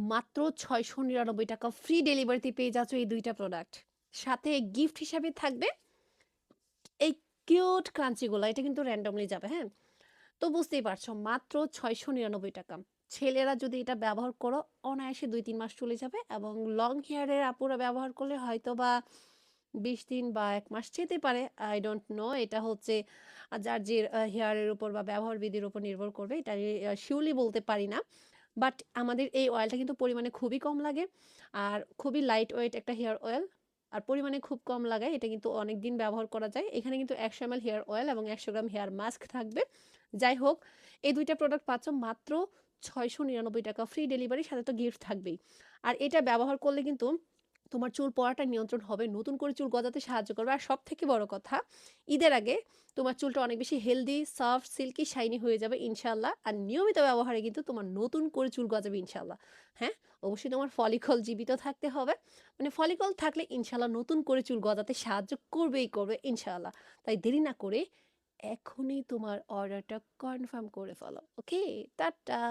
মাত্র ৳৬৯৯ ফ্রি ডেলিভারিতে পেয়ে যাচ্ছ এই ২ টা প্রোডাক্ট। সাথে গিফট হিসাবে থাকবে এই কিউট ক্রাঞ্চি গোলা। এটা কিন্তু randomly যাবে, হ্যাঁ? তো বুঝতেই পারছো মাত্র ৳৬৯৯। ছেলেরা যদি এটা ব্যবহার করো অনায়াসে ২-৩ মাস চলে যাবে এবং লং হেয়ারের আপুরা ব্যবহার করলে হয়তোবা ২০ দিন বা ১ মাস যেতে পারে। I don't know এটা হচ্ছে যার যে হেয়ারের উপর বা ব্যবহার বিধির উপর নির্ভর করবে। এটা সিউরলি বলতে পারি না। বাট আমাদের এই অয়েলটা কিন্তু পরিমাণে খুবই কম লাগে। আর খুবই লাইট ওয়েট একটা হেয়ার অয়েল। আর পরিমাণে খুব কম লাগায়। এটা কিন্তু অনেকদিন ব্যবহার করা যায়। এখানে কিন্তু ১০০ ml হেয়ার অয়েল এবং ১০০ গ্রাম হেয়ার মাস্ক থাকবে। যাই হোক, এই ২ টা প্রোডাক্ট পাচ্ছ মাত্র ৳৬৯৯ ফ্রি ডেলিভারি সাথে তো গিফট থাকবেই। আর এটা ব্যবহার করলে কিন্তু তোমার চুল পড়াটা নিয়ন্ত্রণ হবে, নতুন করে চুল গজাতে সাহায্য করবে। আর সবথেকে বড় কথা, ঈদের আগে তোমার চুলটা অনেক বেশি হেলদি, সফট, সিল্কি, শাইনি হয়ে যাবে ইনশাআল্লাহ। আর নিয়মিত ব্যবহারে কিন্তু তোমার নতুন করে চুল গজাবে ইনশাআল্লাহ। হ্যাঁ? অবশ্যই তোমার ফলিকল জীবিত থাকতে হবে। মানে ফলিকল থাকলে ইনশাআল্লাহ নতুন করে চুল গজাতে সাহায্য করবেই করবে ইনশাআল্লাহ। তাই দেরি না করে এখনই তোমার অর্ডারটা কনফার্ম করে ফেলো। ওকে? টাটা।